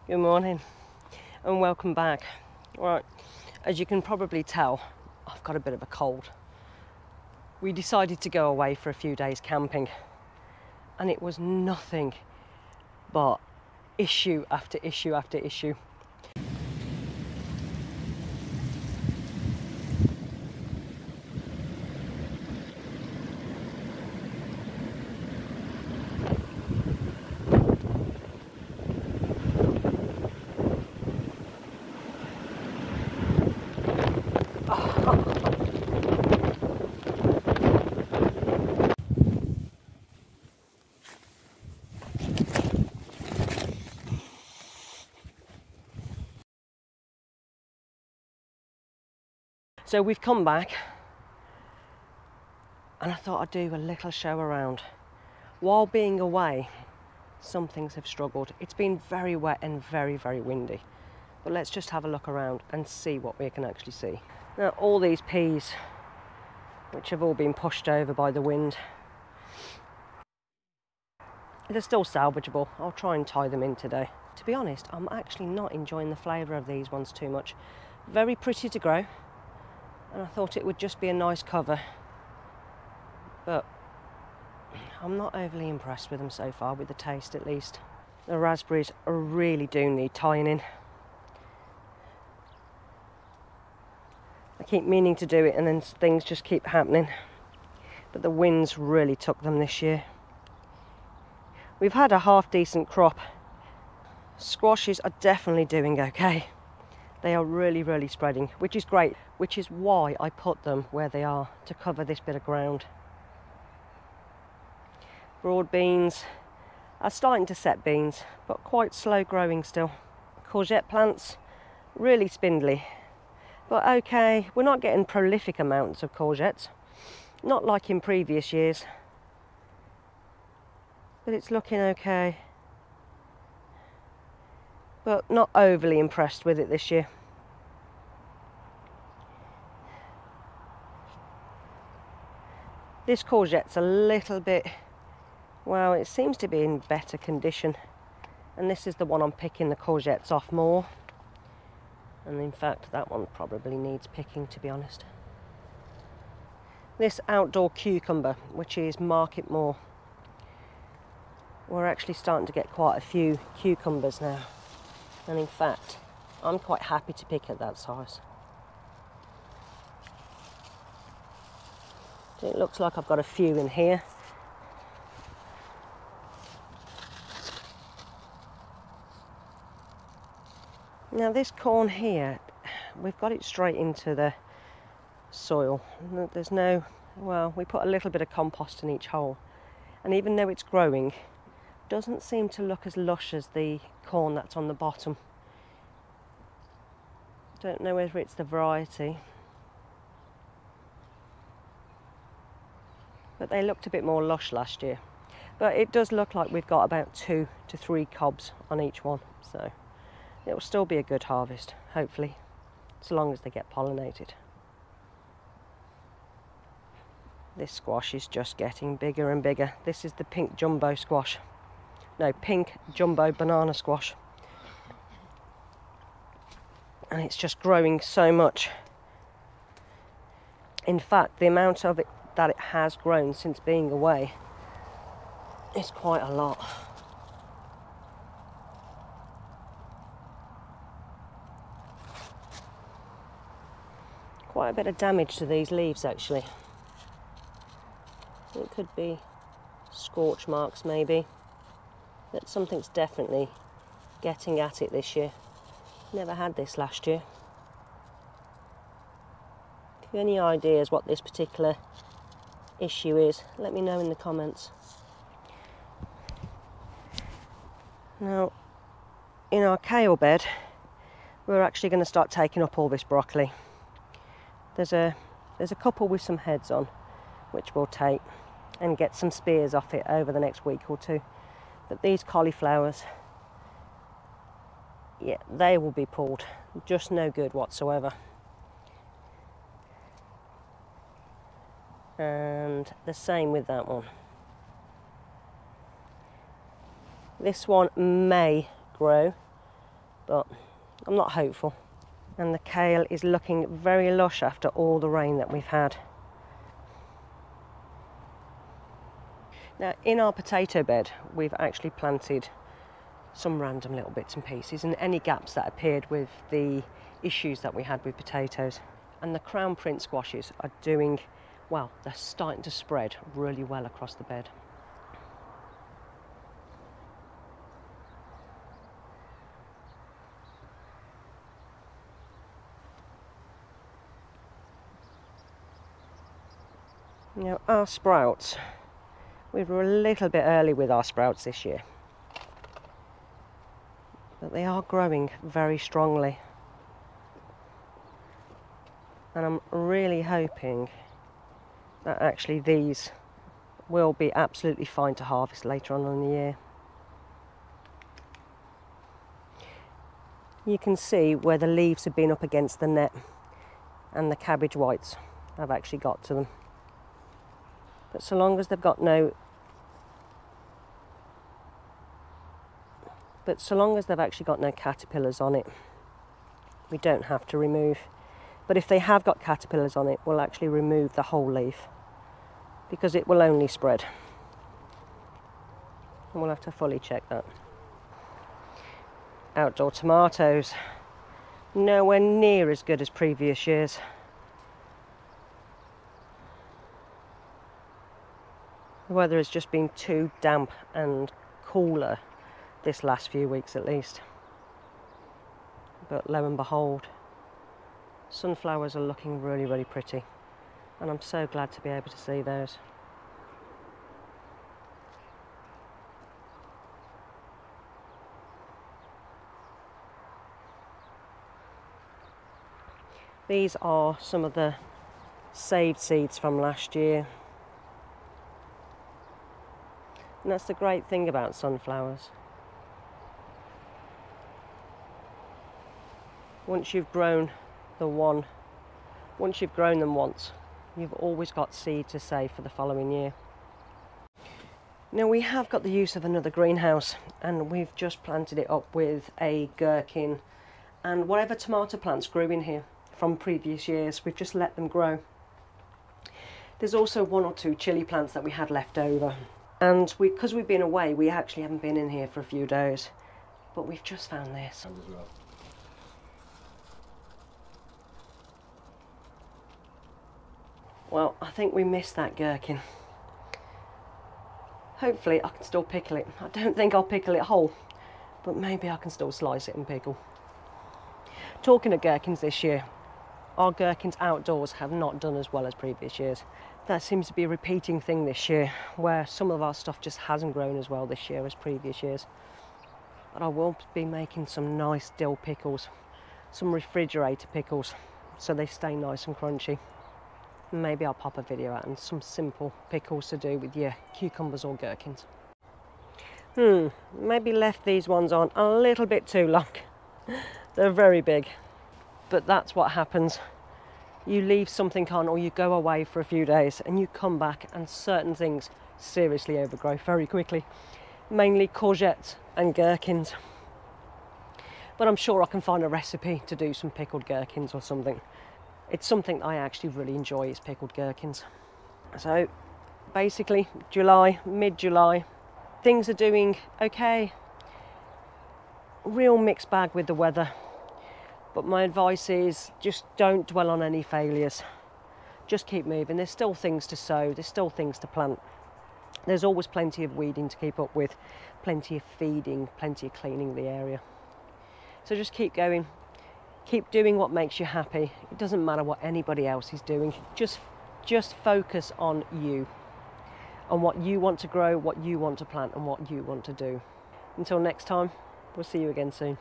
Good morning and welcome back. Right, as you can probably tell, I've got a bit of a cold. We decided to go away for a few days camping and it was nothing but issue after issue after issue. So we've come back and I thought I'd do a little show around. While being away, some things have struggled. It's been very wet and very, very windy. But let's just have a look around and see what we can actually see. Now, all these peas, which have all been pushed over by the wind, they're still salvageable. I'll try and tie them in today. To be honest, I'm actually not enjoying the flavour of these ones too much. Very pretty to grow, and I thought it would just be a nice cover. But I'm not overly impressed with them so far, with the taste at least. The raspberries really do need tying in. I keep meaning to do it and then things just keep happening. But the winds really took them this year. We've had a half decent crop. Squashes are definitely doing okay. They are really, really spreading, which is great, which is why I put them where they are, to cover this bit of ground. Broad beans are starting to set beans, but quite slow growing still. Courgette plants, really spindly, but okay. We're not getting prolific amounts of courgettes, not like in previous years, but it's looking okay. But not overly impressed with it this year. This courgette's a little bit, well, it seems to be in better condition. And this is the one I'm picking the courgettes off more. And in fact, that one probably needs picking, to be honest. This outdoor cucumber, which is Market More, we're actually starting to get quite a few cucumbers now. And in fact, I'm quite happy to pick at that size. So it looks like I've got a few in here. Now this corn here, we've got it straight into the soil. There's no, well, we put a little bit of compost in each hole. And even though it's growing, it doesn't seem to look as lush as the corn that's on the bottom. Don't know whether it's the variety. But they looked a bit more lush last year. But it does look like we've got about 2 to 3 cobs on each one. So it will still be a good harvest, hopefully, so long as they get pollinated. This squash is just getting bigger and bigger. This is the pink jumbo squash. No, pink jumbo banana squash. And it's just growing so much. In fact, the amount of it that it has grown since being away is quite a lot. Quite a bit of damage to these leaves actually. It could be scorch marks maybe, but something's definitely getting at it this year. Never had this last year. If you have any ideas what this particular issue is, let me know in the comments. Now, in our kale bed, we're actually going to start taking up all this broccoli. There's a couple with some heads on, which we'll take and get some spears off it over the next week or two. But these cauliflowers, yeah, they will be pulled. Just no good whatsoever. And the same with that one. This one may grow, but I'm not hopeful. And the kale is looking very lush after all the rain that we've had. Now, in our potato bed, we've actually planted some random little bits and pieces, and any gaps that appeared with the issues that we had with potatoes. And the crown prince squashes are doing well. They're starting to spread really well across the bed. Now, our sprouts, we were a little bit early with our sprouts this year, but they are growing very strongly. And I'm really hoping that actually these will be absolutely fine to harvest later on in the year. You can see where the leaves have been up against the net and the cabbage whites have actually got to them. But so long as they've got no caterpillars on it, we don't have to remove. But if they have got caterpillars on it, we'll actually remove the whole leaf, because it will only spread. And we'll have to fully check that. Outdoor tomatoes, nowhere near as good as previous years. The weather has just been too damp and cooler this last few weeks at least. But lo and behold, sunflowers are looking really, really pretty. And I'm so glad to be able to see those. These are some of the saved seeds from last year. And that's the great thing about sunflowers. Once you've grown them once, you've always got seed to save for the following year. Now, we have got the use of another greenhouse, and we've just planted it up with a gherkin and whatever tomato plants grew in here from previous years. We've just let them grow. There's also 1 or 2 chili plants that we had left over. And because we've been away, we actually haven't been in here for a few days. But we've just found this. Well, I think we missed that gherkin. Hopefully I can still pickle it. I don't think I'll pickle it whole, but maybe I can still slice it and pickle. Talking of gherkins this year, our gherkins outdoors have not done as well as previous years. That seems to be a repeating thing this year, where some of our stuff just hasn't grown as well this year as previous years. But I will be making some nice dill pickles, some refrigerator pickles, so they stay nice and crunchy. Maybe I'll pop a video out and some simple pickles to do with your cucumbers or gherkins. Maybe left these ones on a little bit too long. They're very big, but that's what happens. You leave something on, or you go away for a few days and you come back and certain things seriously overgrow very quickly. Mainly courgettes and gherkins. But I'm sure I can find a recipe to do some pickled gherkins or something. It's something I actually really enjoy, is pickled gherkins. So basically July, mid-July, things are doing okay. Real mixed bag with the weather. But my advice is just don't dwell on any failures. Just keep moving. There's still things to sow, there's still things to plant. There's always plenty of weeding to keep up with, plenty of feeding, plenty of cleaning the area. So just keep going. Keep doing what makes you happy. It doesn't matter what anybody else is doing. Just focus on you, on what you want to grow, what you want to plant, and what you want to do. Until next time, we'll see you again soon.